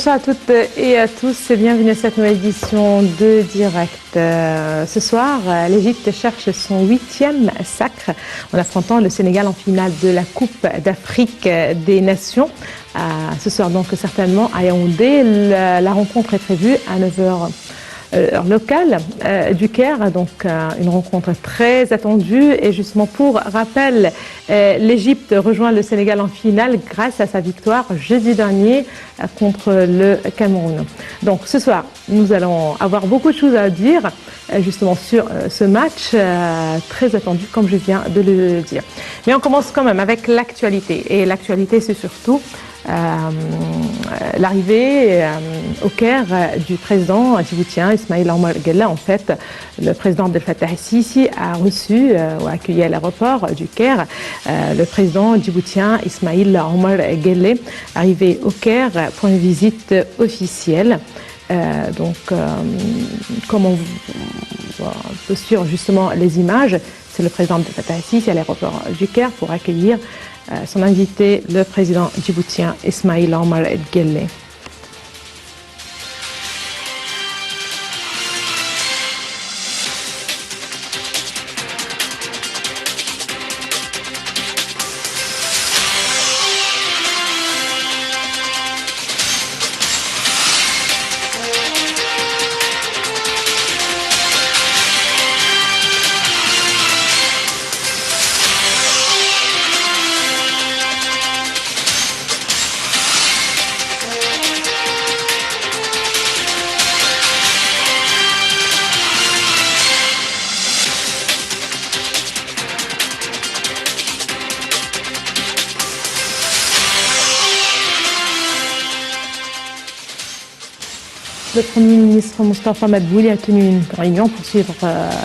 Bonsoir à toutes et à tous et bienvenue à cette nouvelle édition de Direct. Ce soir, l'Égypte cherche son 8e sacre en affrontant le Sénégal en finale de la Coupe d'Afrique des Nations. Ce soir donc certainement à Yaoundé, la rencontre est prévue à 9h. Heure locale du Caire, donc une rencontre très attendue. Et justement pour rappel, l'Égypte rejoint le Sénégal en finale grâce à sa victoire jeudi dernier contre le Cameroun. Donc ce soir, nous allons avoir beaucoup de choses à dire justement sur ce match très attendu comme je viens de le dire. Mais on commence quand même avec l'actualité. Et l'actualité c'est surtout l'arrivée au Caire du président djiboutien Ismaïl Omar Guelleh. En fait, le président Abdel Fattah el-Sisi a reçu ou a accueilli à l'aéroport du Caire le président djiboutien Ismaïl Omar Guelleh, arrivé au Caire pour une visite officielle. Comme on peut suivre justement les images, c'est le président Abdel Fattah el-Sisi à l'aéroport du Caire pour accueillir son invité, le président djiboutien Ismaïl Omar Guelleh. Le Premier ministre Moustapha Madbouli a tenu une réunion pour suivre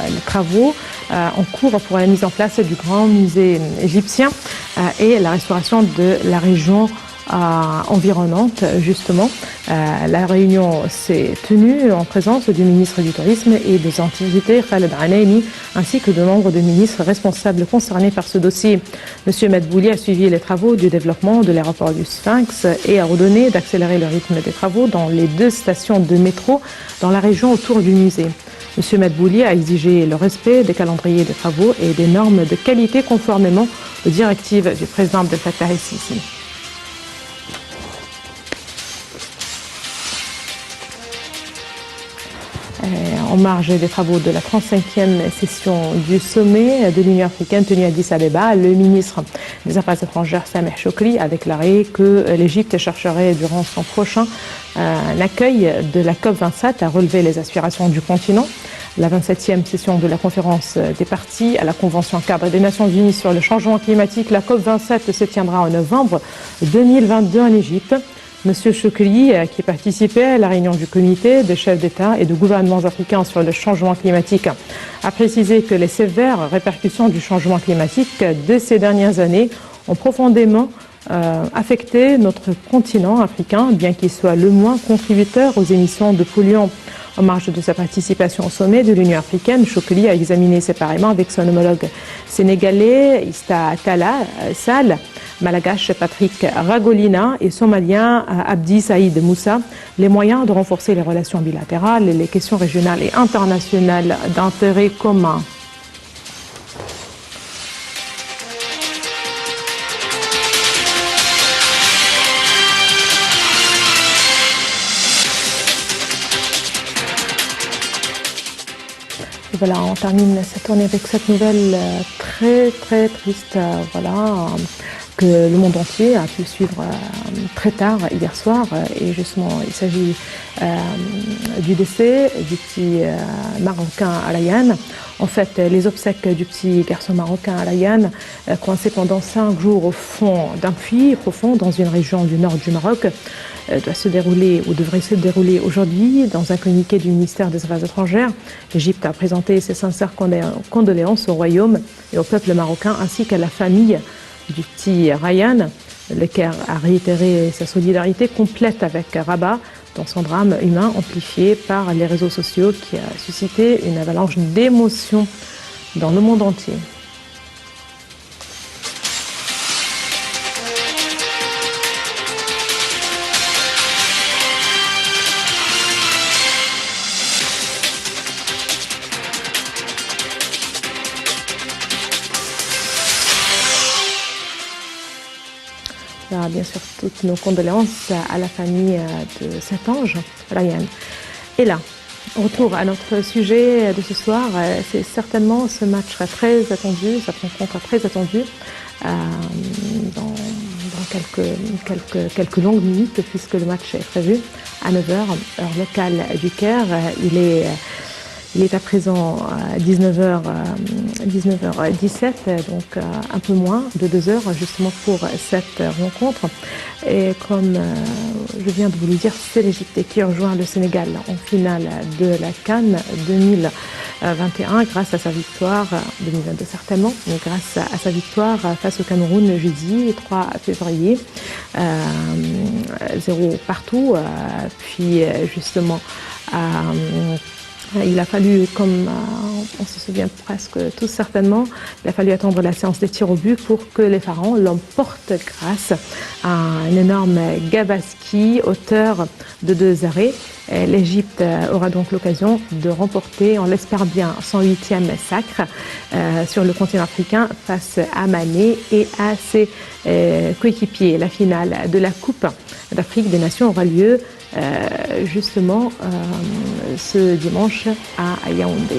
les travaux en cours pour la mise en place du grand musée égyptien et la restauration de la région environnante, justement. La réunion s'est tenue en présence du ministre du Tourisme et des Antiquités, Khaled Anaimi, ainsi que de nombre de ministres responsables concernés par ce dossier. Monsieur Madbouli a suivi les travaux du développement de l'aéroport du Sphinx et a ordonné d'accélérer le rythme des travaux dans les 2 stations de métro dans la région autour du musée. Monsieur Madbouli a exigé le respect des calendriers des travaux et des normes de qualité conformément aux directives du président Abdel Fattah el-Sisi. En marge des travaux de la 35e session du sommet de l'Union africaine tenue à Addis Abeba, le ministre des Affaires étrangères Sameh Choukri a déclaré que l'Égypte chercherait durant son prochain l'accueil de la COP27 à relever les aspirations du continent. La 27e session de la conférence des parties à la Convention cadre des Nations Unies sur le changement climatique, la COP27 se tiendra en novembre 2022 en Égypte. Monsieur Choukri, qui participait à la réunion du comité des chefs d'État et de gouvernements africains sur le changement climatique, a précisé que les sévères répercussions du changement climatique de ces dernières années ont profondément affecté notre continent africain, bien qu'il soit le moins contributeur aux émissions de polluants. En marge de sa participation au sommet de l'Union africaine, Choukri a examiné séparément avec son homologue sénégalais Ista Talla Sall, malgache Patrick Ragolina et somalien Abdi Saïd Moussa les moyens de renforcer les relations bilatérales et les questions régionales et internationales d'intérêt commun. Voilà, on termine cette tournée avec cette nouvelle très triste, que le monde entier a pu suivre très tard hier soir. Et justement, il s'agit du décès du petit marocain Alayan. En fait, les obsèques du petit garçon marocain Alayan, coincé pendant 5 jours au fond d'un puits profond dans une région du nord du Maroc, doit se dérouler ou devrait se dérouler aujourd'hui. Dans un communiqué du ministère des Affaires étrangères, l'Égypte a présenté ses sincères condoléances au royaume et au peuple marocain ainsi qu'à la famille du petit Ryan. Le Caire a réitéré sa solidarité complète avec Rabat dans son drame humain amplifié par les réseaux sociaux qui a suscité une avalanche d'émotions dans le monde entier. bien sûr toutes nos condoléances à la famille de cet ange, Ryan. Et là, retour à notre sujet de ce soir, c'est certainement ce match très attendu, cette rencontre très attendue dans quelques longues minutes, puisque le match est prévu à 9h, heure locale du Caire. Il est à présent 19h17, donc un peu moins de 2 heures justement pour cette rencontre. Et comme je viens de vous le dire, c'est l'Égypte qui rejoint le Sénégal en finale de la CAN 2021 grâce à sa victoire, 2022 certainement, mais grâce à sa victoire face au Cameroun jeudi 3 février, 0 partout, puis justement il a fallu, comme on se souvient presque tous certainement, il a fallu attendre la séance des tirs au but pour que les Pharaons l'emportent grâce à un énorme Gabaski, auteur de 2 arrêts. L'Égypte aura donc l'occasion de remporter, on l'espère bien, son 8e sacre sur le continent africain face à Mané et à ses coéquipiers. La finale de la Coupe d'Afrique des Nations aura lieu justement ce dimanche à Yaoundé.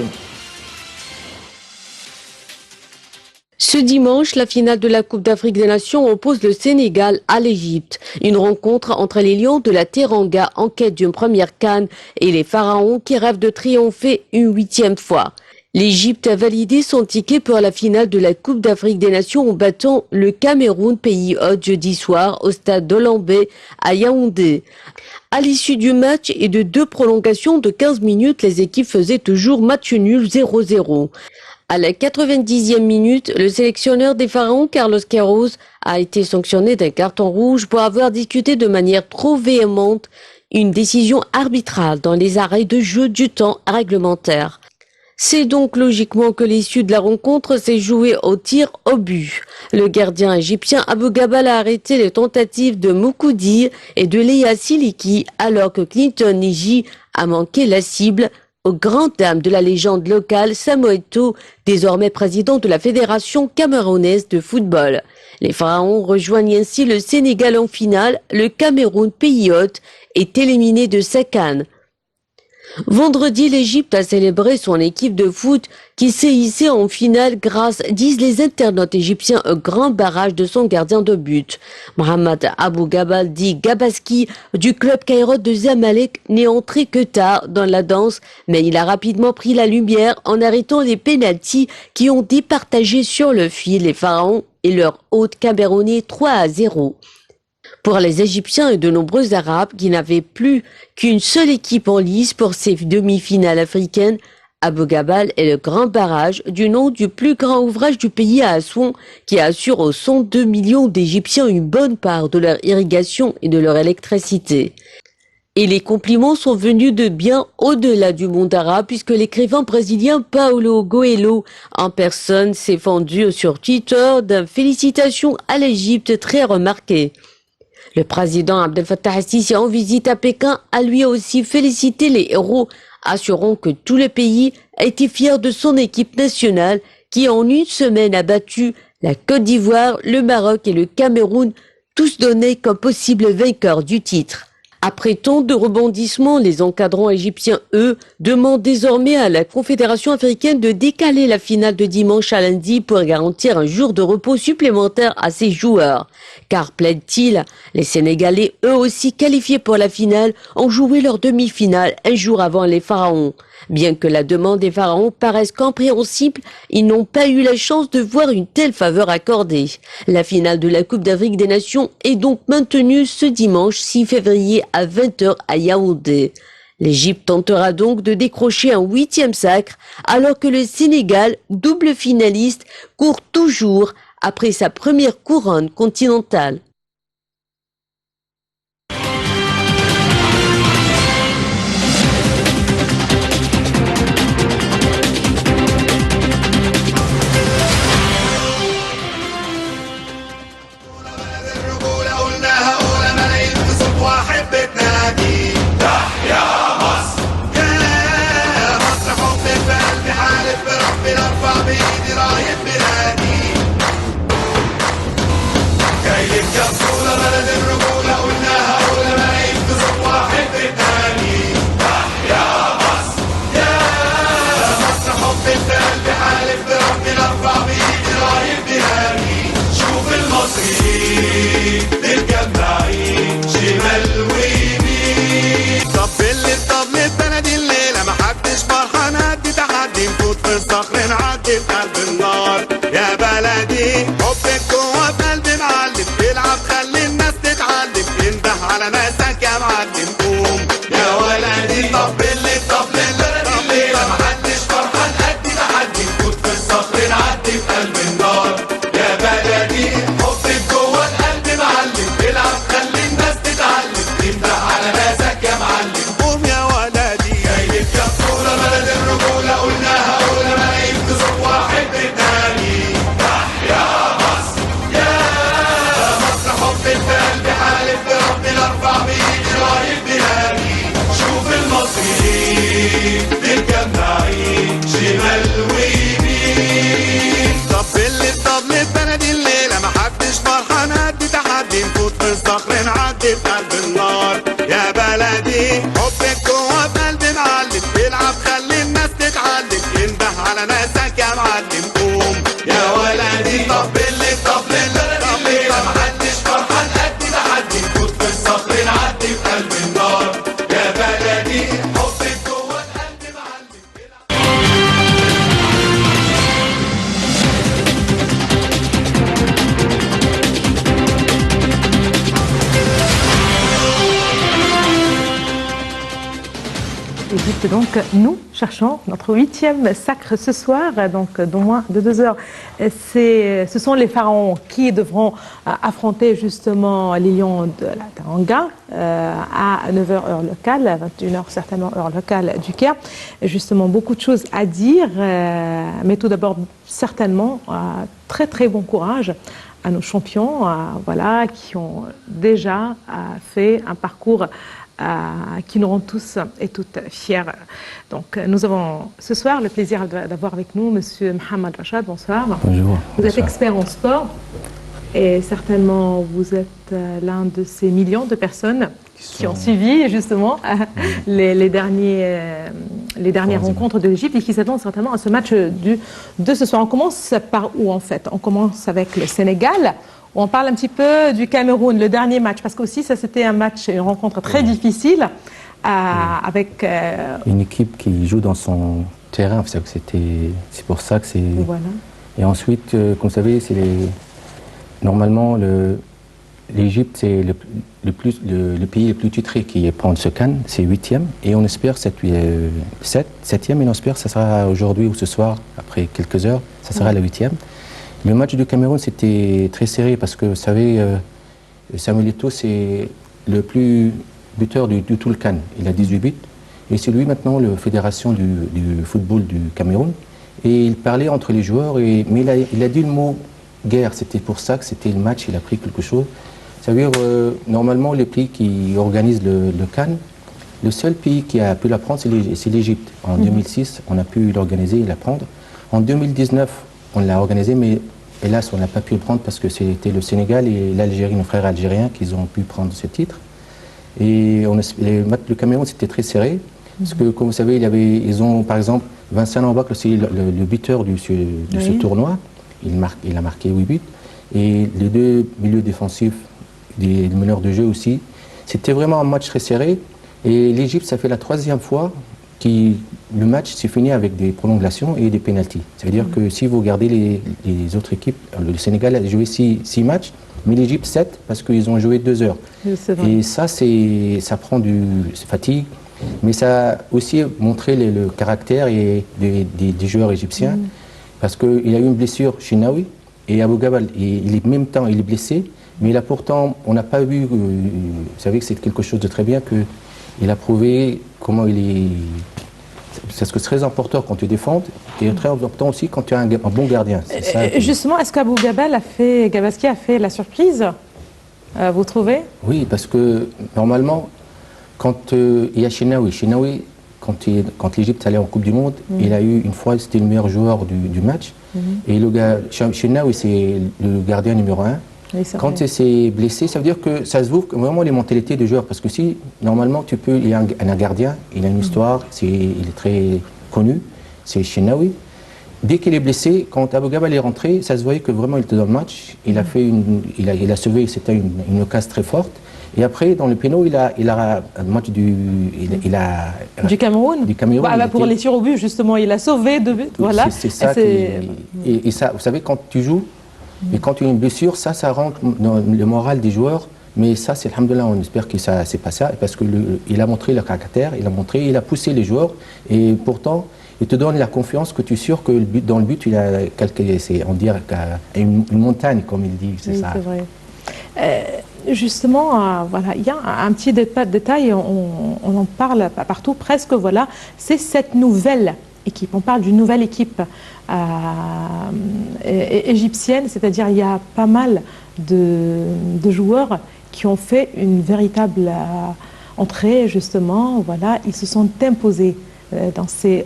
Ce dimanche, la finale de la Coupe d'Afrique des Nations oppose le Sénégal à l'Égypte. Une rencontre entre les Lions de la Teranga en quête d'une première CAN et les Pharaons qui rêvent de triompher une 8e fois. L'Égypte a validé son ticket pour la finale de la Coupe d'Afrique des Nations en battant le Cameroun, pays hôte, jeudi soir au stade d'Olambé à Yaoundé. À l'issue du match et de 2 prolongations de 15 minutes, les équipes faisaient toujours match nul 0-0. À la 90e minute, le sélectionneur des Pharaons, Carlos Queiroz, a été sanctionné d'un carton rouge pour avoir discuté de manière trop véhémente une décision arbitrale dans les arrêts de jeu du temps réglementaire. C'est donc logiquement que l'issue de la rencontre s'est jouée au tir au but. Le gardien égyptien Abou Gabal a arrêté les tentatives de Moukoudi et de Léa Siliki alors que Clinton Niji a manqué la cible aux grandes dames de la légende locale Samuel Eto'o, désormais président de la Fédération camerounaise de football. Les Pharaons rejoignent ainsi le Sénégal en finale. Le Cameroun, pays hôte, est éliminé de sa CAN. Vendredi, l'Égypte a célébré son équipe de foot qui s'est hissée en finale grâce, disent les internautes égyptiens, au grand barrage de son gardien de but. Mohamed Abou Gabal, dit Gabaski, du club Cairo de Zamalek, n'est entré que tard dans la danse, mais il a rapidement pris la lumière en arrêtant les pénaltys qui ont départagé sur le fil les Pharaons et leur hôte camerounais 3-0. Pour les Égyptiens et de nombreux Arabes qui n'avaient plus qu'une seule équipe en lice pour ces demi-finales africaines, Abou Gabal est le grand barrage du nom du plus grand ouvrage du pays à Assouan qui assure aux 102 millions d'Égyptiens une bonne part de leur irrigation et de leur électricité. Et les compliments sont venus de bien au-delà du monde arabe puisque l'écrivain brésilien Paulo Coelho en personne s'est fendu sur Twitter d'une félicitation à l'Égypte très remarquée. Le président Abdel Fattah el-Sisi en visite à Pékin a lui aussi félicité les héros, assurant que tout le pays a été fier de son équipe nationale qui en une semaine a battu la Côte d'Ivoire, le Maroc et le Cameroun, tous donnés comme possibles vainqueurs du titre. Après tant de rebondissements, les encadrants égyptiens, eux, demandent désormais à la Confédération africaine de décaler la finale de dimanche à lundi pour garantir un jour de repos supplémentaire à ses joueurs. Car, plaident-ils, les Sénégalais, eux aussi qualifiés pour la finale, ont joué leur demi-finale un jour avant les Pharaons. Bien que la demande des Pharaons paraisse compréhensible, ils n'ont pas eu la chance de voir une telle faveur accordée. La finale de la Coupe d'Afrique des Nations est donc maintenue ce dimanche 6 février à 20h à Yaoundé. L'Égypte tentera donc de décrocher un 8e sacre, alors que le Sénégal, double finaliste, court toujours après sa première couronne continentale. جاي لك يا حب القلب حالف بربي نرفع بإيدي راية بهاني شوف المصريين متجمعين شمال ويمين طبل البلدي الليلة محدش فرحان قد تحدي نفوت في الصخر نعدي في قلب النار يا بلدي حبك جوا في قلبي معلم العب خلي الناس تتعلم انده على ناسك يا معلم قوم يا ولدي طبل البلدي الليلة محدش فرحان قد تحدي نفوت في الصخر نعدي في قلب النار يا بلدي حبك جوا القلب معلم العب خلي الناس تتعلم انده على ناسك يا معلم قوم يا ولدي جايلك يا بطولة بلد الرجولة قلناها قولنا ملايين تصب واحد بالتاني تحيا مصر يا مصر حب القلب حالف بربي نرفع بإيدي راية بهاني شوف المصريين متجمعين شمال ويمين طبل البلدي الليلة محدش فرحان قد تحدي نفوت في الصخر نعدي في قلب النار يا بلدي حبك جوا في قلبي معلم العب خلي الناس تتعلم انده على ناسك يا معلم قوم يا ولدي طبل البلدي الليلة محدش فرحان قد تحدي نفوت في الصخر نعدي في قلب النار يا بلدي حبك جوا القلب معلم Égypte, donc nous cherchons notre 8e sacre ce soir, donc dans moins de 2 heures. Ce sont les pharaons qui devront affronter justement les lions de la Teranga à 9h heure locale, 21h certainement heure locale du Caire. Justement, beaucoup de choses à dire, mais tout d'abord certainement très très bon courage à nos champions, voilà, qui ont déjà fait un parcours qui nous rend tous et toutes fiers. Donc nous avons ce soir le plaisir d'avoir avec nous Monsieur Mohamed Rachad. Bonsoir. Bonjour. Vous êtes expert en sport et certainement vous êtes l'un de ces millions de personnes qui ont suivi justement les dernières rencontres de l'Égypte et qui s'attendent certainement à ce match de ce soir. On commence par où en fait? On commence avec le Sénégal. On parle un petit peu du Cameroun, le dernier match, parce qu'aussi ça c'était un match, une rencontre très difficile avec une équipe qui joue dans son terrain. C'est pour ça que c'est. Voilà. Et ensuite, comme vous savez, normalement l'Égypte c'est le pays le plus titré qui prend ce CAN, c'est 8e, et on espère 7e, et on espère que ça sera aujourd'hui ou ce soir, après quelques heures, ça sera la 8e. Le match du Cameroun, c'était très serré parce que, vous savez, Samuel Eto'o, c'est le plus buteur du tout le CAN. Il a 18 buts. Et c'est lui maintenant le fédération du football du Cameroun. Et il parlait entre les joueurs, mais il a dit le mot guerre. C'était pour ça que c'était le match, il a pris quelque chose. Ça veut dire, normalement, les pays qui organisent le CAN, le seul pays qui a pu la prendre, c'est l'Égypte. En 2006, on a pu l'organiser et la prendre. En 2019, on l'a organisé, mais hélas, on n'a pas pu le prendre parce que c'était le Sénégal et l'Algérie, nos frères algériens, qui ont pu prendre ce titre. Et le Cameroun, c'était très serré. Parce que, comme vous savez, ils ont, par exemple, Vincent Ambak, c'est le buteur de ce tournoi. Il a marqué 8 buts. Et les deux milieux défensifs, des meneurs de jeu aussi. C'était vraiment un match très serré. Et l'Égypte, ça fait la 3e fois le match s'est fini avec des prolongations et des pénaltys. Ça veut dire que si vous regardez les autres équipes, le Sénégal a joué 6 matchs, mais l'Égypte 7 parce qu'ils ont joué 2 heures. Et ça prend du fatigue, mais ça a aussi montré le caractère des joueurs égyptiens, parce qu'il y a eu une blessure chez Naoui et Abou Gabal, il est blessé, mais là pourtant on n'a pas vu, vous savez que c'est quelque chose de très bien, qu'il a prouvé comment il est. C'est ce que c'est très important quand tu défends et très important aussi quand tu as un bon gardien. Ça, justement, est-ce qu'Abou Gabaski a fait la surprise, vous trouvez? Oui, parce que normalement, quand il y a Chenaoui, quand l'Égypte allait en Coupe du Monde, il a eu une fois, c'était le meilleur joueur du match. Et Chenaoui, c'est le gardien numéro 1. Oui, quand il s'est blessé, ça veut dire que ça se voit vraiment les mentalités des joueurs. Parce que si, normalement, il y a un gardien, il a une histoire, il est très connu, c'est Chenaoui. dès qu'il est blessé, quand Abou Gabal est rentré, ça se voyait que vraiment il était dans le match. Il a fait il a sauvé, c'était une occasion très forte. Et après, dans le péno, il a un match du Cameroun. Du Cameroun. Bah, pour les tirs au but, justement, il a sauvé 2 buts. Voilà. C'est ça. Et ça, vous savez, quand tu joues, et quand tu as une blessure, ça rentre dans le moral des joueurs. Mais ça, c'est alhamdoulilah, on espère que ça c'est pas ça, parce qu'il a montré le caractère, il a poussé les joueurs, et pourtant, il te donne la confiance que tu es sûr que dans le but, il a calculé, on dirait une montagne, comme il dit, c'est oui, ça. C'est vrai. Justement, voilà, il y a un petit détail, on en parle partout, presque, voilà, c'est cette nouvelle équipe. On parle d'une nouvelle équipe égyptienne, c'est-à-dire il y a pas mal de joueurs qui ont fait une véritable entrée, justement, voilà, ils se sont imposés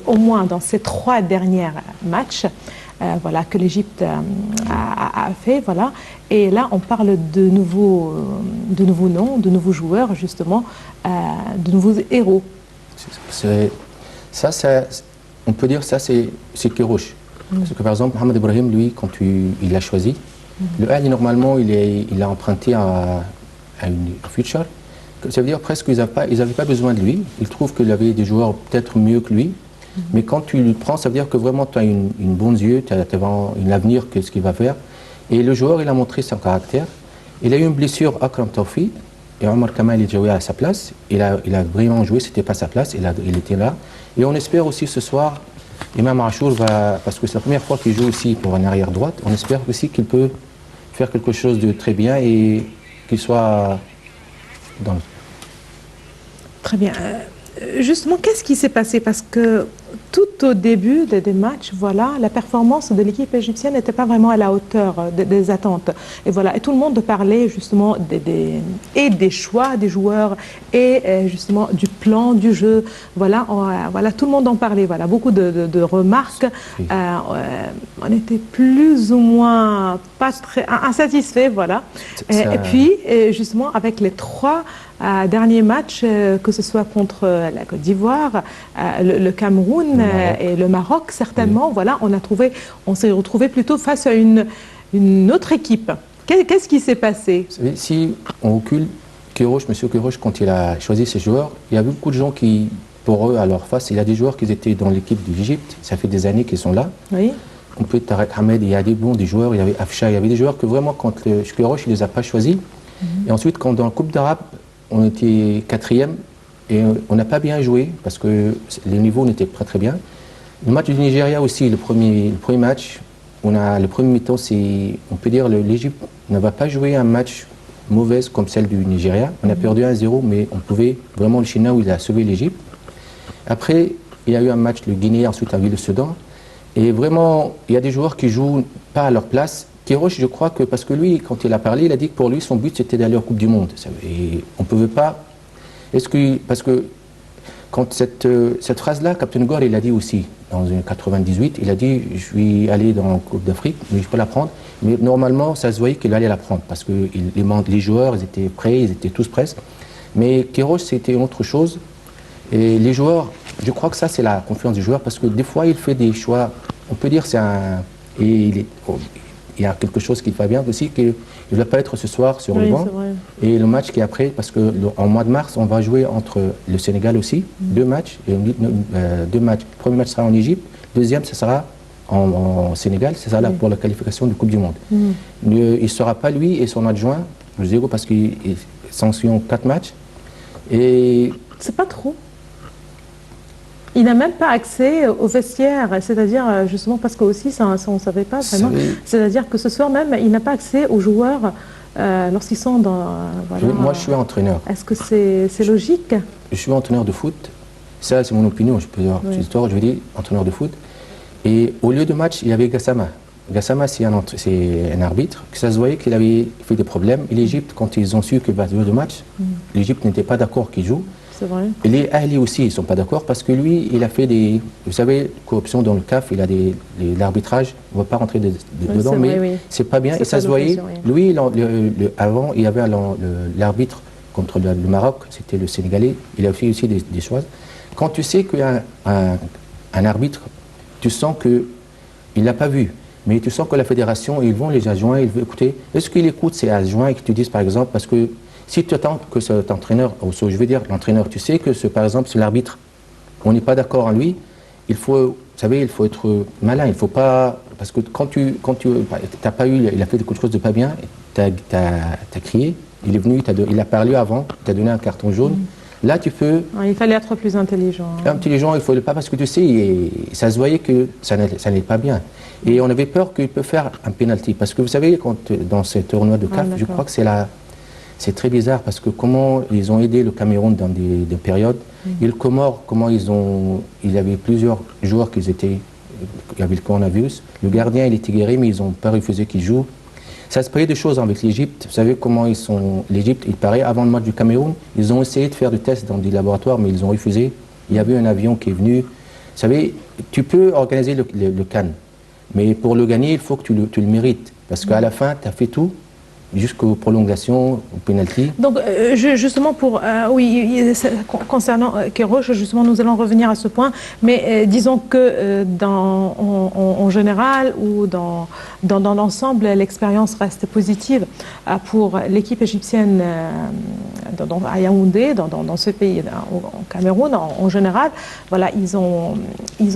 au moins dans ces 3 derniers matchs. Voilà, que l'Égypte a fait, voilà. Et là, on parle de nouveaux noms, de nouveaux joueurs, justement, de nouveaux héros. On peut dire ça, c'est Kérouche. Parce que par exemple, Mohamed Ibrahim, lui, quand il l'a choisi, le Ali, normalement, il a emprunté à une future. Ça veut dire presque qu'ils n'avaient pas besoin de lui. Ils trouvent qu'il y avait des joueurs peut-être mieux que lui. Mais quand tu le prends, ça veut dire que vraiment tu as une bonne yeux, tu as un avenir, qu'est-ce qu'il va faire. Et le joueur, il a montré son caractère. Il a eu une blessure à Akram Tawfi, et Omar Kamal il jouait à sa place. Il a vraiment joué, c'était pas sa place, il était là. Et on espère aussi ce soir, Imam Achour va, parce que c'est la première fois qu'il joue aussi pour un arrière droite, on espère aussi qu'il peut faire quelque chose de très bien et qu'il soit dans le... Très bien. Justement, qu'est-ce qui s'est passé? Parce que tout au début des matchs, voilà, la performance de l'équipe égyptienne n'était pas vraiment à la hauteur des attentes. Et voilà, et tout le monde parlait justement des choix des joueurs et justement du plan du jeu. Voilà, voilà, tout le monde en parlait. Voilà, beaucoup de remarques. Oui. On était plus ou moins pas très insatisfaits, voilà. Et puis, justement, avec les 3 derniers matchs, que ce soit contre la Côte d'Ivoire, le Cameroun et le Maroc, certainement, oui. Voilà, on s'est retrouvé plutôt face à une autre équipe. Qu'est-ce qui s'est passé? Si on recule, M. Kérouche, quand il a choisi ses joueurs, il y a beaucoup de gens qui, pour eux, à leur face, il y a des joueurs qui étaient dans l'équipe de l'Égypte, ça fait des années qu'ils sont là. Oui. On peut Tarek Hamed, il y a des joueurs, il y avait Afsha, il y avait des joueurs que vraiment, quand Kérouche, il ne les a pas choisis. Et ensuite, quand dans la Coupe d'Arabe, on était 4e et on n'a pas bien joué parce que les niveaux n'étaient pas très bien. Le match du Nigeria aussi, le premier match, le premier mi-temps, on peut dire l'Égypte ne va pas jouer un match mauvais comme celle du Nigeria. On a perdu 1-0, mais on pouvait vraiment, le China où il a sauvé l'Égypte. Après, il y a eu un match, le Guinée, ensuite avec le Soudan. Et vraiment, il y a des joueurs qui jouent pas à leur place. Kérouche, je crois que, parce que lui, quand il a parlé, il a dit que pour lui, son but, c'était d'aller en Coupe du Monde. Et on ne pouvait pas... Parce que quand cette phrase-là, Captain Gore, il l'a dit aussi, dans 98, il a dit, je vais aller dans la Coupe d'Afrique, mais je peux la prendre. Mais normalement, ça se voyait qu'il allait la prendre, parce que les joueurs, ils étaient prêts, ils étaient tous prêts. Mais Kérouche, c'était une autre chose. Et les joueurs, je crois que ça, c'est la confiance du joueur, parce que des fois, il fait des choix, on peut dire c'est un... Il y a quelque chose qui va bien aussi, qu'il ne va pas être ce soir sur le banc. Et le match qui est après, parce qu'en mois de mars, on va jouer entre le Sénégal aussi, 2 matchs. Le premier match sera en Égypte, deuxième, ce sera en Sénégal, c'est ça là pour la qualification de Coupe du Monde. Il ne sera pas lui et son adjoint, le 0, parce qu'ils sanctionnent 4 matchs. Et c'est pas trop. Il n'a même pas accès aux vestiaires, c'est-à-dire justement parce que aussi ça on ne savait pas vraiment. C'est-à-dire que ce soir même, il n'a pas accès aux joueurs lorsqu'ils sont dans. Voilà, moi, je suis entraîneur. Est-ce que c'est logique? Je suis entraîneur de foot. Ça, c'est mon opinion. Je peux dire histoire. Je veux dire entraîneur de foot. Et au lieu de match, il y avait Gassama. Gassama, c'est un arbitre. Ça se voyait qu'il avait fait des problèmes. Et l'Égypte, quand ils ont su qu'il va jouer de match, l'Égypte n'était pas d'accord qu'il joue. C'est vrai. Et les Ahli aussi, ils ne sont pas d'accord parce que lui, il a fait des... Vous savez, corruption dans le CAF, il a l'arbitrage, on ne va pas rentrer dedans, mais c'est pas bien. Et ça se voyait. Lui, avant, il y avait l'arbitre contre le Maroc, c'était le Sénégalais, il a fait aussi des choses. Quand tu sais qu'il y a un arbitre, tu sens que il ne l'a pas vu. Mais tu sens que la fédération, ils vont les adjoints, ils veulent écouter. Est-ce qu'ils écoutent ces adjoints et qu'ils te disent, par exemple, parce que si tu attends que cet entraîneur, je veux dire l'entraîneur, tu sais que, par exemple, c'est l'arbitre, on n'est pas d'accord en lui, il faut, vous savez, il faut être malin, il ne faut pas... Parce que quand tu t'as pas eu, il a fait quelque chose de pas bien, tu as crié, il est venu, il a parlé avant, tu as donné un carton jaune. Là, tu peux... Il fallait être plus intelligent. Intelligent, il ne faut pas, parce que tu sais, ça se voyait que ça n'est pas bien. Et on avait peur qu'il peut faire un penalty. Parce que vous savez, dans ce tournoi de CAF, je crois que c'est très bizarre, parce que comment ils ont aidé le Cameroun dans des périodes. Et le Comore, comment il y avait plusieurs joueurs qui avaient le coronavirus. Le gardien, il était guéri, mais ils n'ont pas refusé qu'il joue. Ça se passe des choses avec l'Égypte. Vous savez comment l'Égypte, il paraît, avant le match du Cameroun, ils ont essayé de faire des tests dans des laboratoires, mais ils ont refusé. Il y avait un avion qui est venu. Vous savez, tu peux organiser le CAN, mais pour le gagner, il faut que tu le mérites. Parce qu'à la fin, tu as fait tout, jusqu'aux prolongations, au penalty. Donc, justement, concernant Queiroz, justement, nous allons revenir à ce point, mais disons que en général ou dans l'ensemble, l'expérience reste positive pour l'équipe égyptienne à Yaoundé, dans ce pays, au Cameroun, en général. Voilà, ils ont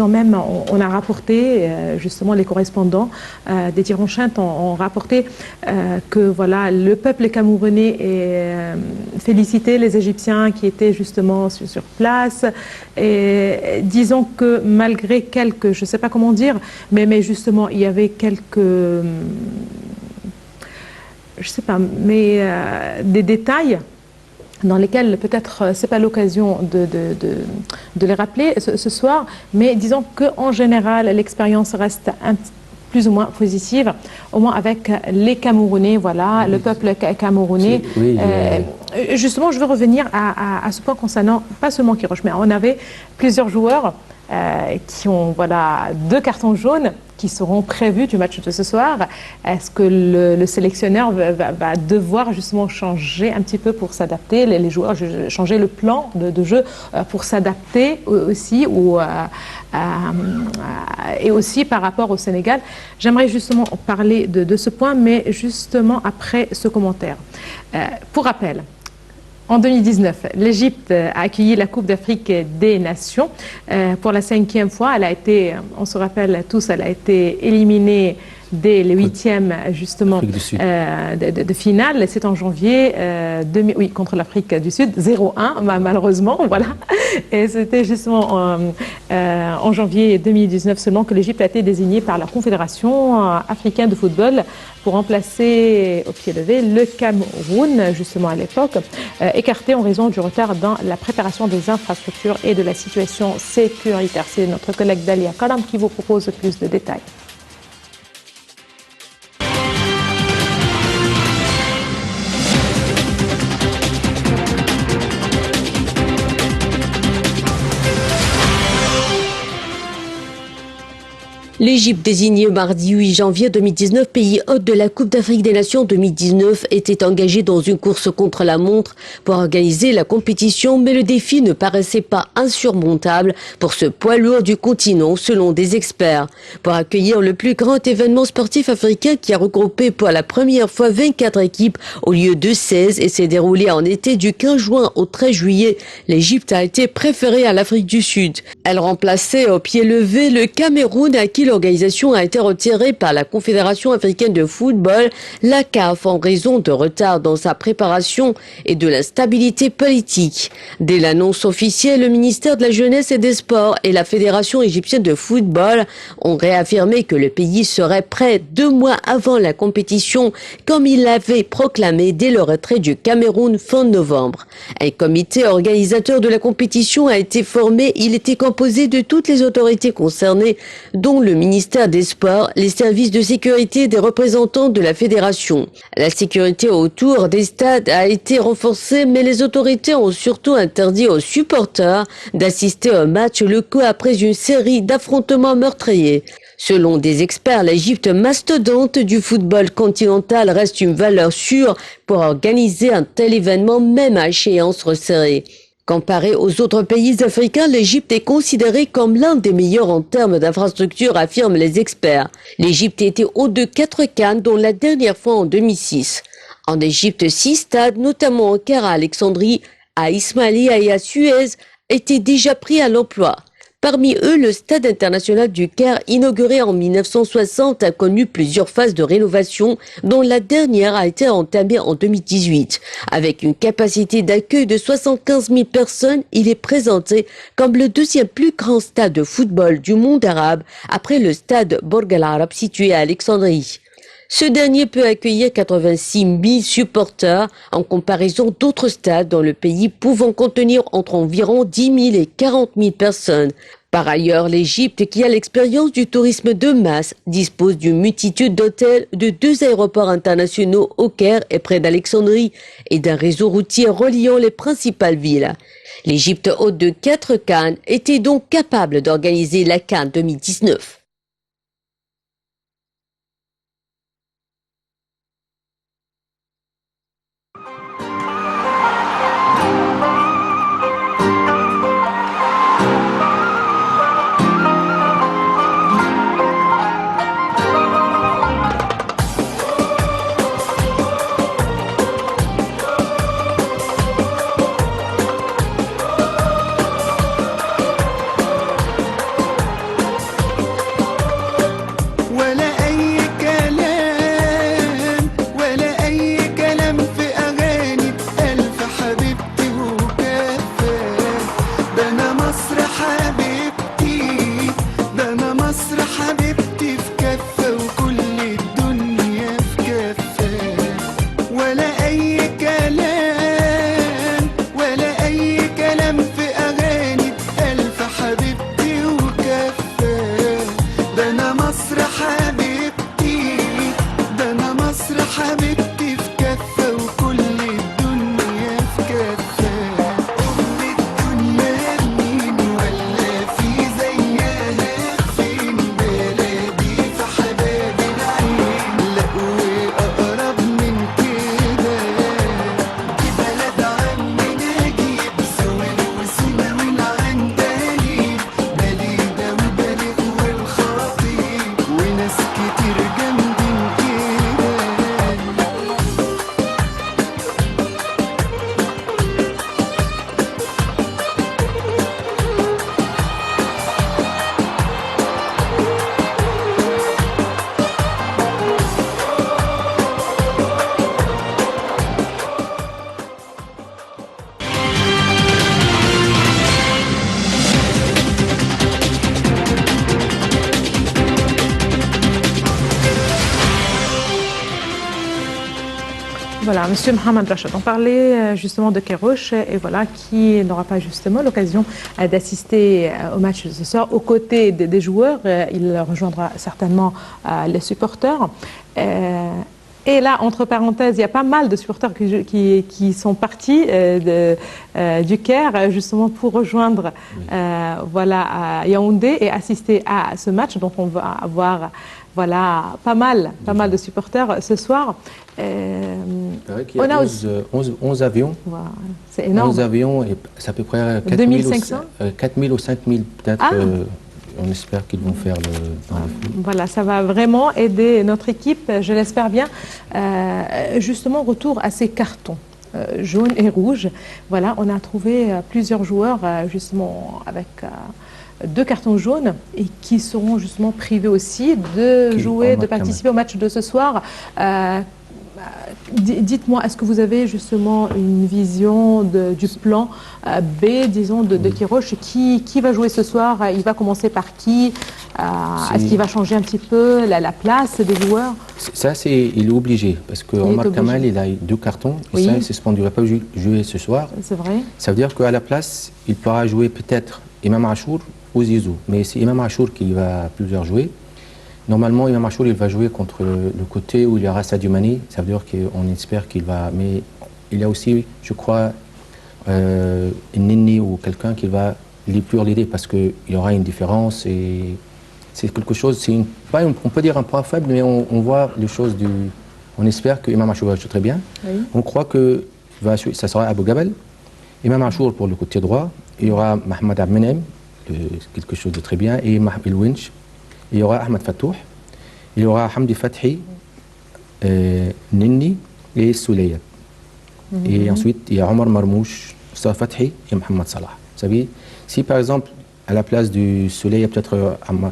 même, on a rapporté, justement, les correspondants des Tiranchins ont rapporté que, voilà, le peuple camerounais félicitait les Égyptiens qui étaient justement sur place. Et disons que malgré quelques, je ne sais pas comment dire, mais justement, il y avait quelques, je ne sais pas, mais des détails dans lesquels peut-être ce n'est pas l'occasion de les rappeler ce soir, mais disons qu'en général, l'expérience reste plus ou moins positive, au moins avec les Camerounais, voilà, le peuple camerounais. Justement, je veux revenir à ce point concernant pas seulement Queiroz, mais on avait plusieurs joueurs qui ont 2 cartons jaunes qui seront prévus du match de ce soir. Est-ce que le sélectionneur va devoir justement changer un petit peu pour s'adapter, les joueurs, changer le plan de jeu pour s'adapter aussi et aussi par rapport au Sénégal? J'aimerais justement parler de ce point, mais justement après ce commentaire. Pour rappel, en 2019, l'Égypte a accueilli la Coupe d'Afrique des Nations pour la 5e fois. Elle a été, on se rappelle tous, elle a été éliminée dès les 8e justement de finale. C'est en janvier, contre l'Afrique du Sud, 0-1 malheureusement, voilà. Et c'était justement en janvier 2019 seulement que l'Égypte a été désignée par la Confédération africaine de football pour remplacer au pied levé le Cameroun, justement à l'époque, écarté en raison du retard dans la préparation des infrastructures et de la situation sécuritaire. C'est notre collègue Dalia Kalam qui vous propose plus de détails. L'Égypte, désignée mardi 8 janvier 2019, pays hôte de la Coupe d'Afrique des Nations 2019, était engagée dans une course contre la montre pour organiser la compétition, mais le défi ne paraissait pas insurmontable pour ce poids lourd du continent, selon des experts. Pour accueillir le plus grand événement sportif africain qui a regroupé pour la première fois 24 équipes au lieu de 16 et s'est déroulé en été du 15 juin au 13 juillet, l'Égypte a été préférée à l'Afrique du Sud. Elle remplaçait au pied levé le Cameroun, à qui l'organisation a été retirée par la Confédération africaine de football, la CAF, en raison de retard dans sa préparation et de l'instabilité politique. Dès l'annonce officielle, le ministère de la Jeunesse et des Sports et la Fédération égyptienne de football ont réaffirmé que le pays serait prêt 2 mois avant la compétition, comme il l'avait proclamé dès le retrait du Cameroun fin novembre. Un comité organisateur de la compétition a été formé. Il était composé de toutes les autorités concernées, dont le ministère des Sports, les services de sécurité et des représentants de la fédération. La sécurité autour des stades a été renforcée, mais les autorités ont surtout interdit aux supporters d'assister au match locaux après une série d'affrontements meurtriers. Selon des experts, l'Égypte mastodonte du football continental reste une valeur sûre pour organiser un tel événement, même à échéance resserrée. Comparé aux autres pays africains, l'Égypte est considérée comme l'un des meilleurs en termes d'infrastructures, affirment les experts. L'Égypte était haute de 4 CAN, dont la dernière fois en 2006. En Égypte, 6 stades, notamment au Caire, à Alexandrie, à Ismailia et à Suez, étaient déjà pris à l'emploi. Parmi eux, le stade international du Caire, inauguré en 1960, a connu plusieurs phases de rénovation, dont la dernière a été entamée en 2018. Avec une capacité d'accueil de 75 000 personnes, il est présenté comme le deuxième plus grand stade de football du monde arabe, après le stade Borg Al Arab situé à Alexandrie. Ce dernier peut accueillir 86 000 supporters en comparaison d'autres stades dans le pays pouvant contenir entre environ 10 000 et 40 000 personnes. Par ailleurs, l'Égypte, qui a l'expérience du tourisme de masse, dispose d'une multitude d'hôtels, de 2 aéroports internationaux au Caire et près d'Alexandrie et d'un réseau routier reliant les principales villes. L'Égypte, haute de 4 CAN, était donc capable d'organiser la CAN 2019. Voilà, Monsieur Mohamed Rachad, on parlait justement de Kérouche et voilà qui n'aura pas justement l'occasion d'assister au match de ce soir aux côtés des joueurs. Il rejoindra certainement les supporters. Et là, entre parenthèses, il y a pas mal de supporters qui sont partis du Caire justement pour rejoindre voilà, à Yaoundé et assister à ce match. Donc on va avoir voilà, pas mal de supporters ce soir. Il y a 11 avions. Voilà, c'est énorme. 11 avions et c'est à peu près 4 000 ou 5 000 peut-être. On espère qu'ils vont faire le... Voilà, ça va vraiment aider notre équipe, je l'espère bien. Justement, retour à ces cartons jaunes et rouges. Voilà, on a trouvé plusieurs joueurs justement avec 2 cartons jaunes et qui seront justement privés aussi de jouer, de participer au match de ce soir. Dites-moi, est-ce que vous avez justement une vision du plan B, disons, de Kérouche qui va jouer ce soir? Il va commencer par qui? Est-ce qu'il va changer un petit peu la place des joueurs? Ça, il est obligé, parce que Omar Kamal, il a 2 cartons, et ça, il est suspendu, il ne va pas jouer ce soir. C'est vrai. Ça veut dire qu'à la place, il pourra jouer peut-être Imam Achour ou Zizou. Mais c'est Imam Achour qui va plusieurs jouer. Normalement, Imam Achour, il va jouer contre le côté où il y aura Sadio Mané. Ça veut dire qu'on espère qu'il va... Mais il y a aussi, je crois, Nini ou quelqu'un qui va plus l'aider parce qu'il y aura une différence. Et c'est quelque chose, on peut dire un point faible, mais on voit les choses du... On espère que Imam Achour va jouer très bien. Oui. On croit que ça sera Abou Gabel. Imam Achour pour le côté droit. Il y aura Mohamed Abmenem, quelque chose de très bien, et El Winch. Il y aura Ahmed Fatouh. Il y aura Hamdi Fathi, Nini et Souleya. Et ensuite, il y a Omar Marmouche, Mustafa Fathi et Mohamed Salah. Vous savez, si par exemple, à la place du Soleil, il y a peut-être Ammar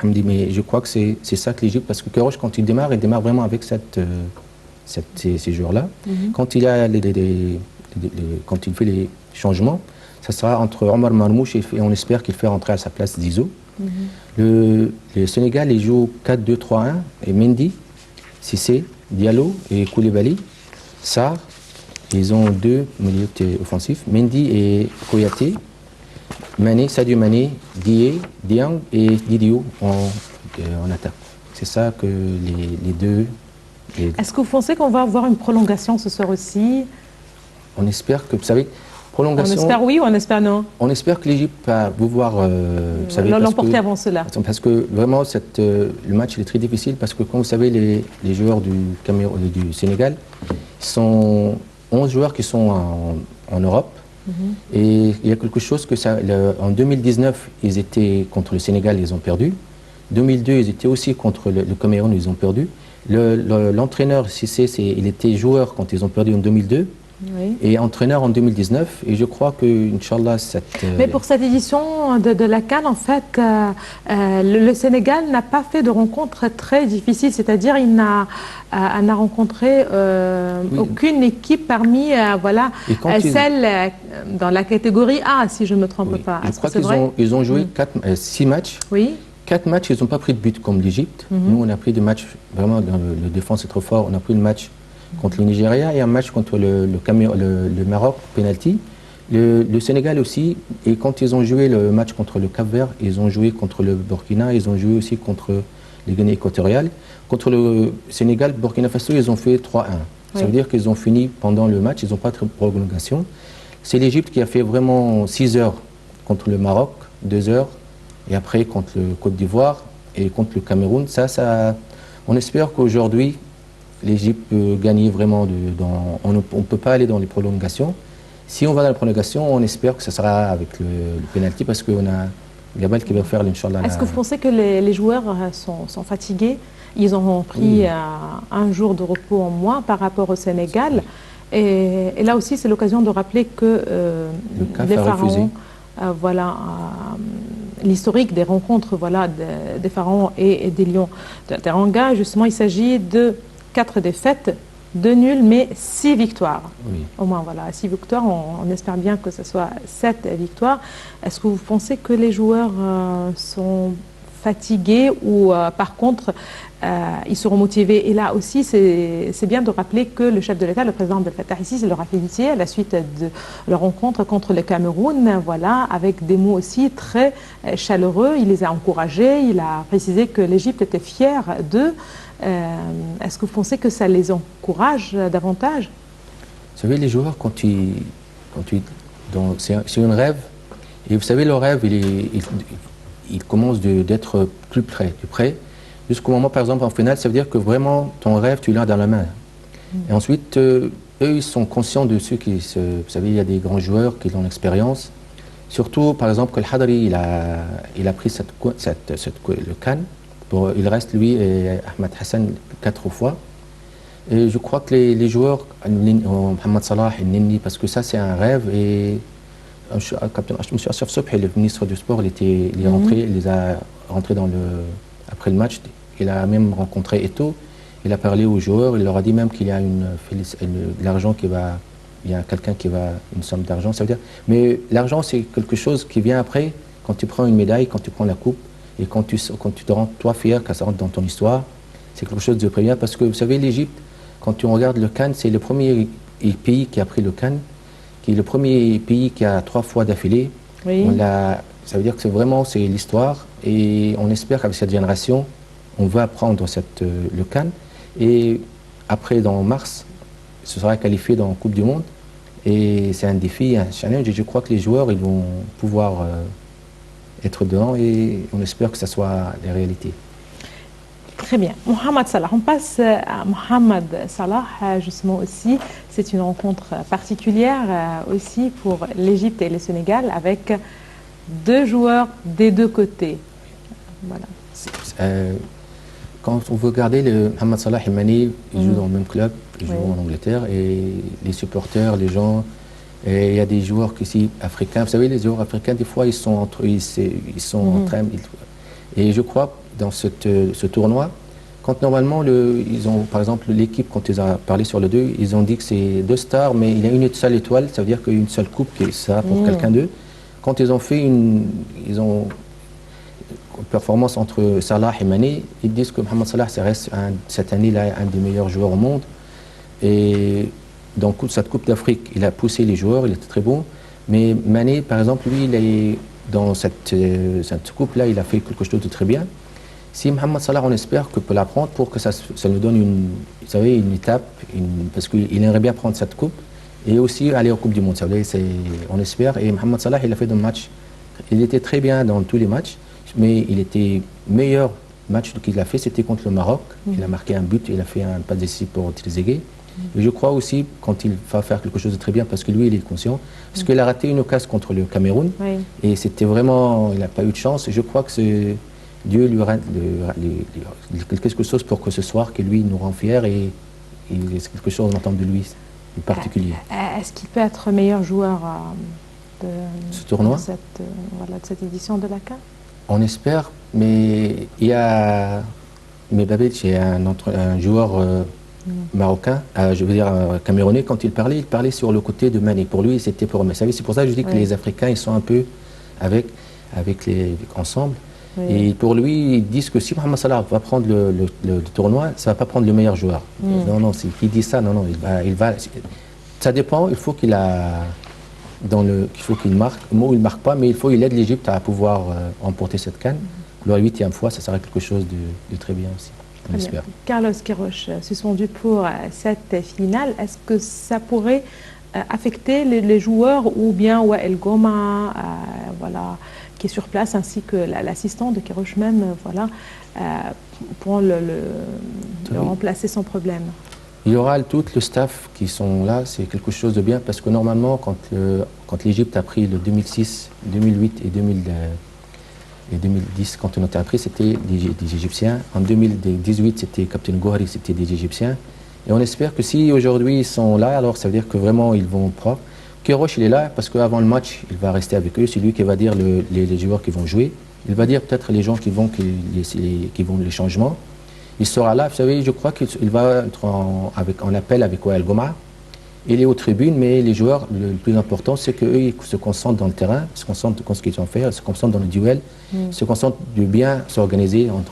Hamdi, mais je crois que c'est ça que l'Égypte, parce que Kéroche, quand il démarre vraiment avec ces joueurs-là. Quand il fait les changements, ça sera entre Omar Marmouche et on espère qu'il fait rentrer à sa place Zizou. Le Sénégal, il joue 4-2-3-1 et Mendy, Cissé, Diallo et Koulibaly, Sarr. Ils ont deux milieux offensifs, Mendy et Kouyaté, Mané, Sadio Mané, Dié, Dieng et Didio en attaque. C'est ça que les deux... Est-ce que vous pensez qu'on va avoir une prolongation ce soir aussi? On espère que, vous savez, prolongation... On espère oui ou on espère non? On espère que l'Égypte va pouvoir l'emporter avant cela. Parce que vraiment, le match il est très difficile parce que, comme vous savez, les joueurs du Sénégal sont 11 joueurs qui sont en Europe. Et il y a quelque chose que en 2019, ils étaient contre le Sénégal, ils ont perdu. 2002, ils étaient aussi contre le Cameroun, ils ont perdu. L'entraîneur Cissé, il était joueur quand ils ont perdu en 2002. Oui. Et entraîneur en 2019, et je crois que, Inch'Allah, Mais pour cette édition de la CAN, en fait, le Sénégal n'a pas fait de rencontre très difficile, c'est-à-dire il n'a rencontré aucune équipe parmi celles dans la catégorie A, si je ne me trompe pas. Je crois qu'ils ont joué 6 matchs. Oui. 4 matchs, ils n'ont pas pris de but comme l'Égypte. Nous, on a pris des matchs, vraiment, le défense est trop fort. On a pris le match contre le Nigeria et un match contre le Maroc, penalty. Le Sénégal aussi, et quand ils ont joué le match contre le Cap-Vert, ils ont joué contre le Burkina, ils ont joué aussi contre les Guinées équatoriales. Contre le Sénégal, Burkina Faso, ils ont fait 3-1. Ça veut dire qu'ils ont fini pendant le match, ils n'ont pas de prolongation. C'est l'Égypte qui a fait vraiment 6 heures contre le Maroc, 2 heures, et après contre le Côte d'Ivoire et contre le Cameroun. On espère qu'aujourd'hui, l'Égypte peut gagner vraiment. On ne peut pas aller dans les prolongations. Si on va dans les prolongations, on espère que ce sera avec le pénalty parce qu'on a la balle qui va faire l'Inch'Allah. Est-ce que vous pensez que les joueurs sont fatigués? Ils ont pris un jour de repos en moins par rapport au Sénégal. Et là aussi, c'est l'occasion de rappeler que les Pharaons, l'historique des rencontres des Pharaons et des Lions de Teranga, justement, il s'agit de 4 défaites, 2 nuls, mais 6 victoires. Oui. Au moins, 6 victoires. On espère bien que ce soit 7 victoires. Est-ce que vous pensez que les joueurs sont fatigués ou par contre, ils seront motivés? Et là aussi, c'est bien de rappeler que le chef de l'État, le président Abdel Fattah el-Sisi, leur a félicité à la suite de leur rencontre contre le Cameroun, avec des mots aussi très chaleureux. Il les a encouragés, il a précisé que l'Égypte était fière d'eux. Est-ce que vous pensez que ça les encourage davantage? Vous savez, les joueurs, c'est un rêve. Et vous savez, le rêve, il commence d'être plus près. Jusqu'au moment, par exemple, en finale, ça veut dire que vraiment, ton rêve, tu l'as dans la main. Et ensuite, eux, ils sont conscients de ceux qui Vous savez, il y a des grands joueurs qui ont l'expérience. Surtout, par exemple, que le Hadari, il a pris le CAN. Il reste, lui, et Ahmed Hassan, 4 fois. Et je crois que les joueurs, Mohamed Salah et Nini, parce que ça, c'est un rêve. Et M. Achraf Sobhi, le ministre du Sport, il est rentré, il les a rentrés après le match. Il a même rencontré Eto'o. Il a parlé aux joueurs. Il leur a dit même qu'il y a l'argent qui va... Il y a quelqu'un qui va... Une somme d'argent, ça veut dire... Mais l'argent, c'est quelque chose qui vient après, quand tu prends une médaille, quand tu prends la coupe. Et quand tu te rends, toi, fier, quand ça rentre dans ton histoire, c'est quelque chose de très bien. Parce que, vous savez, l'Égypte, quand on regarde le CAN, c'est le premier pays qui a pris le CAN, qui est le premier pays qui a 3 fois d'affilée. Oui. Ça veut dire que c'est l'histoire. Et on espère qu'avec cette génération, on va prendre le CAN. Et après, dans mars, ce sera qualifié dans la Coupe du Monde. Et c'est un défi, un challenge. Et je crois que les joueurs, ils vont pouvoir... être dedans et on espère que ça soit la réalité. Très bien. Mohamed Salah. On passe à Mohamed Salah, justement aussi. C'est une rencontre particulière aussi pour l'Égypte et le Sénégal avec deux joueurs des deux côtés. Voilà. Quand on veut regarder le Mohamed Salah et Mané, ils jouent dans le même club, ils jouent en Angleterre, et les supporters, les gens, et il y a des joueurs ici africains. Vous savez, les joueurs africains, des fois, ils sont entre eux, ils sont en train. Et je crois, dans ce tournoi, quand normalement, ils ont, par exemple, l'équipe, quand ils ont parlé sur le 2, ils ont dit que c'est deux stars, mais il y a une seule étoile, ça veut dire qu'une seule coupe, ça pour quelqu'un d'eux. Quand ils ont fait une performance entre Salah et Mané, ils disent que Mohamed Salah, ça reste cette année-là un des meilleurs joueurs au monde. Et dans cette Coupe d'Afrique, il a poussé les joueurs, il était très bon. Mais Mané, par exemple, lui, dans cette coupe-là, il a fait quelque chose de très bien. Si Mohamed Salah, on espère que peut la prendre pour que ça nous donne vous savez, une étape, parce qu'il aimerait bien prendre cette coupe et aussi aller aux Coupes du Monde. Vous savez, on espère. Et Mohamed Salah, il a fait des matchs. Il était très bien dans tous les matchs, mais il était meilleur match qu'il a fait, c'était contre le Maroc. Il a marqué un but, il a fait un pas décisif pour Trezeguet. Et je crois aussi, quand il va faire quelque chose de très bien, parce que lui, il est conscient, parce qu'il a raté une occasion contre le Cameroun, et c'était vraiment, il n'a pas eu de chance. Et je crois que Dieu lui rend quelque chose pour que ce soir, que lui nous rend fiers, et c'est quelque chose qu'on entend de lui, de particulier. Est-ce qu'il peut être meilleur joueur de ce tournoi, de cette édition de la CAN? On espère, mais il y a Babic, il y a un joueur marocain, je veux dire camerounais, quand il parlait sur le côté de Mané. Pour lui, c'était pour. Mais c'est pour ça que je dis que les Africains, ils sont un peu ensemble. Et pour lui, ils disent que si Mohamed Salah va prendre le tournoi, ça ne va pas prendre le meilleur joueur. Non, il dit ça, non, il va. Ça dépend, il faut qu'il marque. Moi, il ne marque pas, mais il aide l'Égypte à pouvoir remporter cette CAN. La 8e fois, ça sera quelque chose de très bien aussi. On espère. Carlos Queiroz, suspendu pour cette finale, est-ce que ça pourrait affecter les joueurs ou bien Wael Goma, qui est sur place, ainsi que l'assistant de Queiroz même, pour le remplacer sans problème? Il y aura tout le staff qui sont là, c'est quelque chose de bien, parce que normalement, quand l'Égypte a pris le 2006, 2008 et 2010, quand on a pris, c'était des Égyptiens. En 2018, c'était Captain Gouhari, c'était des Égyptiens. Et on espère que si aujourd'hui ils sont là, alors ça veut dire que vraiment ils vont prendre. Queiroz, il est là parce qu'avant le match, il va rester avec eux. C'est lui qui va dire les joueurs qui vont jouer. Il va dire peut-être les gens qui vont les changements. Il sera là. Vous savez, je crois qu'il va être en appel avec Wael Goma. Il est aux tribunes, mais les joueurs, le plus important, c'est qu'eux, ils se concentrent dans le terrain, se concentrent dans ce qu'ils ont fait, se concentrent dans le duel, se concentrent de bien s'organiser, en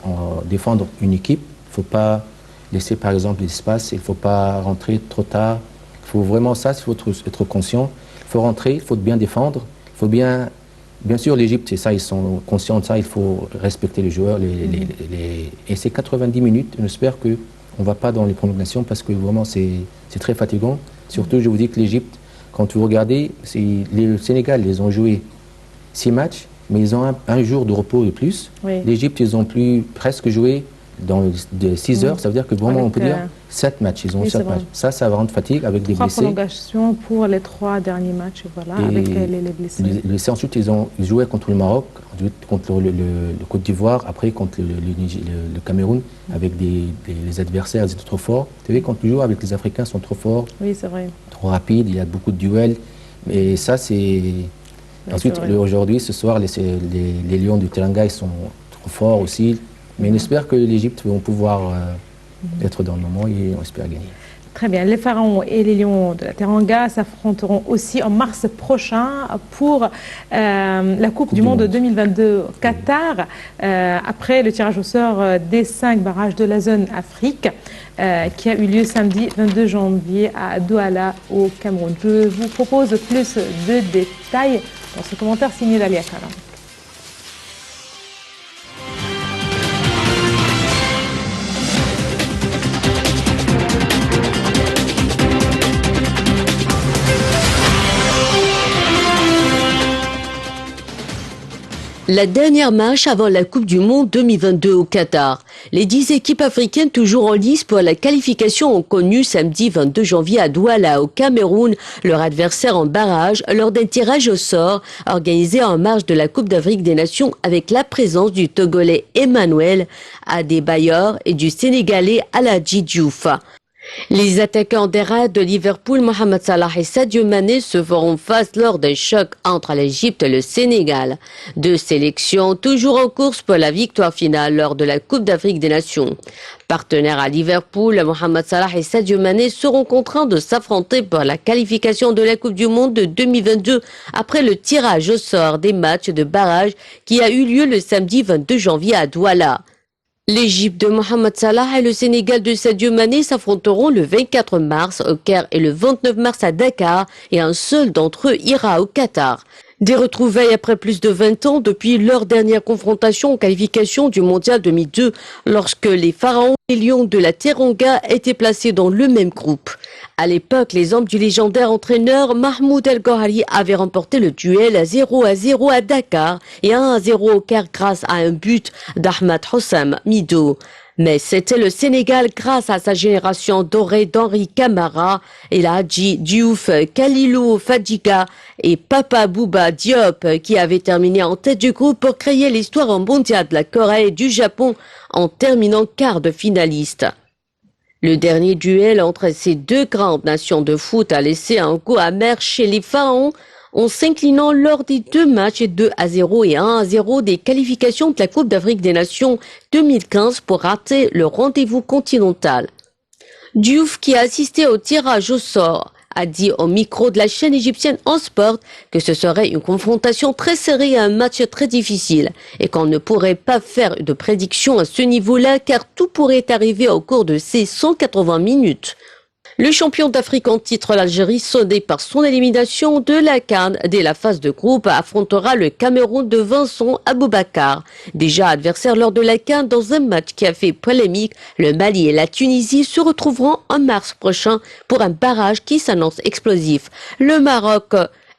défendre une équipe. Il ne faut pas laisser, par exemple, l'espace, il ne faut pas rentrer trop tard. Il faut vraiment ça, il faut être conscient. Il faut rentrer, il faut bien défendre, il faut bien sûr, l'Égypte, c'est ça, ils sont conscients de ça, il faut respecter les joueurs. Et c'est 90 minutes, on espère qu'on ne va pas dans les prolongations parce que vraiment c'est très fatigant. Surtout, je vous dis que l'Égypte, quand vous regardez, le Sénégal, ils ont joué 6 matchs, mais ils ont un jour de repos de plus. L'Égypte, ils ont presque joué dans 6 heures, ça veut dire que vraiment, on peut dire 7 matchs. Ils ont 7 matchs. Ça va rendre fatigue avec des blessés. 3 prolongations pour les 3 derniers matchs, avec les blessés. Ensuite, ils jouaient contre le Maroc, contre le Côte d'Ivoire, après contre le Cameroun, avec les adversaires, ils étaient trop forts. Vous savez, quand tu joues avec les Africains, ils sont trop forts, trop rapides, il y a beaucoup de duels. Et ça, c'est... Ensuite, aujourd'hui, ce soir, les Lions du Teranga, ils sont trop forts aussi. Mais on espère que l'Égypte va pouvoir être dans le moment et on espère gagner. Très bien. Les Pharaons et les Lions de la Teranga s'affronteront aussi en mars prochain pour la Coupe du Monde 2022 au Qatar, après le tirage au sort des 5 barrages de la zone Afrique qui a eu lieu samedi 22 janvier à Douala au Cameroun. Je vous propose plus de détails dans ce commentaire signé d'Alia Karam. La dernière marche avant la Coupe du Monde 2022 au Qatar. Les 10 équipes africaines toujours en lice pour la qualification ont connu samedi 22 janvier à Douala au Cameroun leur adversaire en barrage lors d'un tirage au sort organisé en marge de la Coupe d'Afrique des Nations avec la présence du Togolais Emmanuel Adebayor et du Sénégalais Aladji Diouf. Les attaquants des Reds de Liverpool, Mohamed Salah et Sadio Mané se feront face lors d'un choc entre l'Égypte et le Sénégal. Deux sélections toujours en course pour la victoire finale lors de la Coupe d'Afrique des Nations. Partenaires à Liverpool, Mohamed Salah et Sadio Mané seront contraints de s'affronter pour la qualification de la Coupe du Monde de 2022 après le tirage au sort des matchs de barrage qui a eu lieu le samedi 22 janvier à Douala. L'Égypte de Mohamed Salah et le Sénégal de Sadio Mané s'affronteront le 24 mars au Caire et le 29 mars à Dakar et un seul d'entre eux ira au Qatar. Des retrouvailles après plus de 20 ans depuis leur dernière confrontation en qualification du Mondial 2002 lorsque les Pharaons et Lions de la Teranga étaient placés dans le même groupe. À l'époque, les hommes du légendaire entraîneur Mahmoud El Gohari avaient remporté le duel à 0-0 à Dakar et 1-0 au Caire grâce à un but d'Ahmad Hossam Mido. Mais c'était le Sénégal grâce à sa génération dorée d'Henri Camara, Aladji Diouf, Kalilou Fadiga et Papa Bouba Diop qui avaient terminé en tête du groupe pour créer l'histoire en mondial de la Corée et du Japon en terminant quart de finaliste. Le dernier duel entre ces deux grandes nations de foot a laissé un goût amer chez les Pharaons en s'inclinant lors des deux matchs 2-0 et 1-0 des qualifications de la Coupe d'Afrique des Nations 2015 pour rater le rendez-vous continental. Diouf, qui a assisté au tirage au sort, a dit au micro de la chaîne égyptienne En Sport que ce serait une confrontation très serrée et un match très difficile et qu'on ne pourrait pas faire de prédiction à ce niveau-là car tout pourrait arriver au cours de ces 180 minutes. Le champion d'Afrique en titre, l'Algérie, sonné par son élimination de la CAN dès la phase de groupe, affrontera le Cameroun de Vincent Aboubakar. Déjà adversaire lors de la CAN dans un match qui a fait polémique, le Mali et la Tunisie se retrouveront en mars prochain pour un barrage qui s'annonce explosif. Le Maroc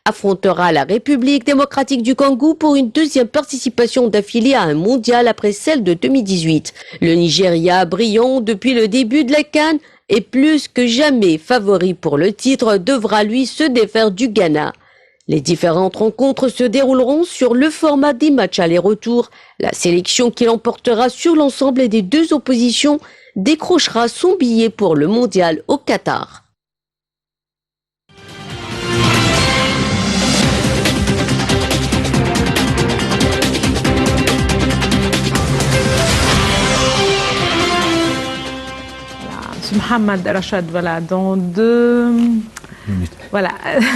affrontera la République démocratique du Congo pour une deuxième participation d'affilée à un mondial après celle de 2018. Le Nigeria, brillant depuis le début de la CAN, et plus que jamais favori pour le titre, devra lui se défaire du Ghana. Les différentes rencontres se dérouleront sur le format des matchs aller-retour. La sélection qui l'emportera sur l'ensemble des deux oppositions décrochera son billet pour le mondial au Qatar. Mohamed Rachad, voilà, dans deux minutes. Voilà,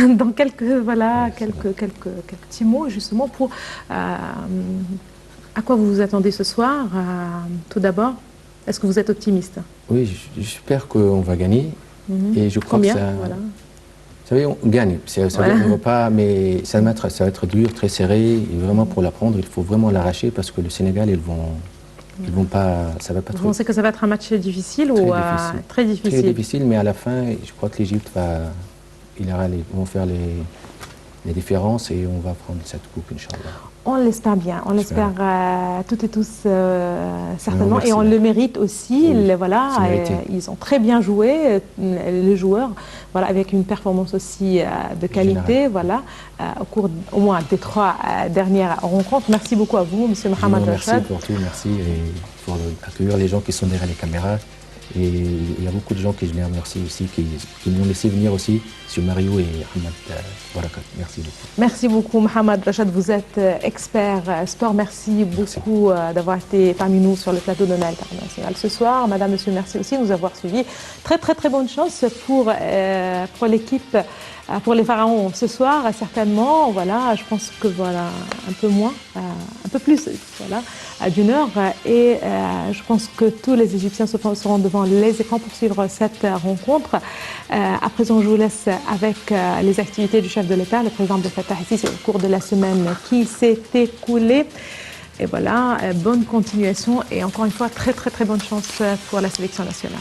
dans quelques petits mots justement pour à quoi vous vous attendez ce soir. Tout d'abord, est-ce que vous êtes optimiste? Oui, j'espère qu'on va gagner. Et je crois combien, que ça. Voilà. Vous savez, on gagne. Ça Voilà. ne va pas, mais ça va être dur, très serré. Et vraiment pour la prendre, il faut vraiment l'arracher parce que le Sénégal, ils vont pas, ça va pas Vous trop. pensez que ça va être un match difficile ou très difficile? Très difficile, mais à la fin, je crois que l'Égypte vont faire les différences et on va prendre cette coupe, Inch'Allah. On l'espère bien, on l'espère toutes et tous certainement, merci. Et on le mérite aussi. Oui, Voilà, ils ont très bien joué, les joueurs, voilà, avec une performance aussi de qualité, voilà, au cours au moins des 3 dernières rencontres. Merci beaucoup à vous, Monsieur Mohamed Rachad. Merci pour tout, merci et pour accueillir les gens qui sont derrière les caméras. Et il y a beaucoup de gens que je les remercie aussi, qui m'ont laissé venir aussi, M. Mario et Ahmed Barakat. Merci beaucoup. Merci beaucoup, Mohamed Rachad. Vous êtes expert sport. Merci beaucoup d'avoir été parmi nous sur le plateau de Noël International ce soir. Madame, Monsieur, merci aussi de nous avoir suivis. Très, très, très bonne chance pour l'équipe, pour les Pharaons ce soir, certainement. Voilà, je pense que voilà, un peu moins, un peu plus, voilà, d'une heure. Et je pense que tous les Égyptiens seront devant les écrans pour suivre cette rencontre. À présent, je vous laisse avec les activités du chef de l'État, le président Abdel Fattah el-Sisi, au cours de la semaine qui s'est écoulée. Et voilà, bonne continuation et encore une fois, très très très bonne chance pour la sélection nationale.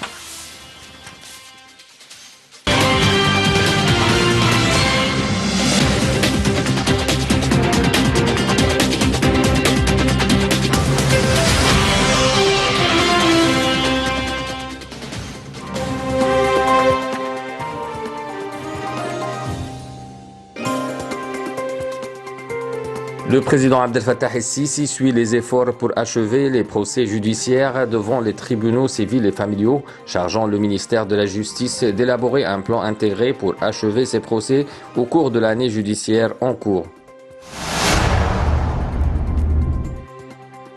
Le président Abdel Fattah el-Sisi suit les efforts pour achever les procès judiciaires devant les tribunaux civils et familiaux, chargeant le ministère de la Justice d'élaborer un plan intégré pour achever ces procès au cours de l'année judiciaire en cours.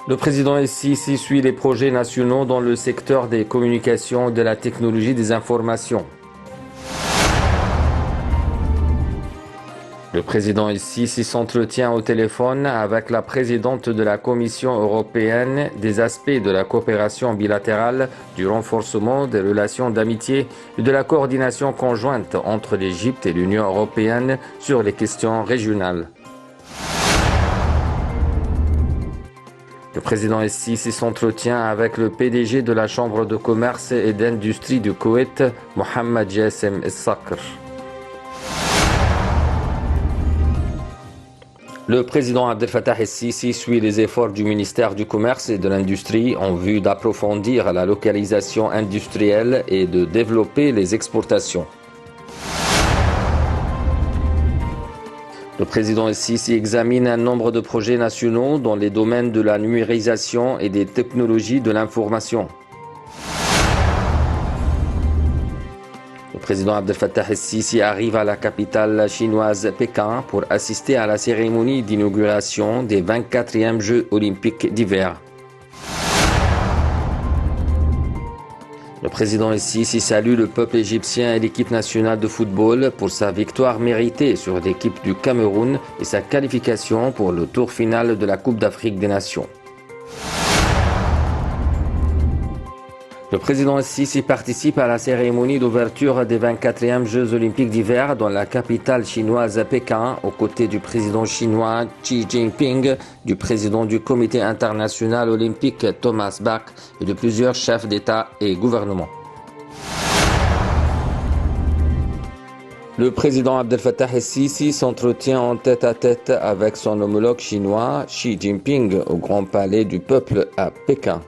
Le président el-Sisi suit les projets nationaux dans le secteur des communications et de la technologie des informations. Le président el-Sisi s'entretient au téléphone avec la présidente de la Commission européenne des aspects de la coopération bilatérale, du renforcement des relations d'amitié et de la coordination conjointe entre l'Égypte et l'Union européenne sur les questions régionales. Le président el-Sisi s'entretient avec le PDG de la Chambre de commerce et d'industrie du Koweït, Mohamed Jassem el-Sakr. Le président Abdel Fattah el-Sisi suit les efforts du ministère du Commerce et de l'Industrie en vue d'approfondir la localisation industrielle et de développer les exportations. Le président el-Sisi examine un nombre de projets nationaux dans les domaines de la numérisation et des technologies de l'information. Le président Abdel Fattah el-Sisi arrive à la capitale chinoise Pékin pour assister à la cérémonie d'inauguration des 24e Jeux olympiques d'hiver. Le président el-Sisi salue le peuple égyptien et l'équipe nationale de football pour sa victoire méritée sur l'équipe du Cameroun et sa qualification pour le tour final de la Coupe d'Afrique des Nations. Le président el-Sisi participe à la cérémonie d'ouverture des 24e Jeux olympiques d'hiver dans la capitale chinoise Pékin, aux côtés du président chinois Xi Jinping, du président du comité international olympique Thomas Bach et de plusieurs chefs d'État et gouvernement. Le président Abdel Fattah el-Sisi s'entretient en tête-à-tête avec son homologue chinois Xi Jinping au Grand Palais du Peuple à Pékin.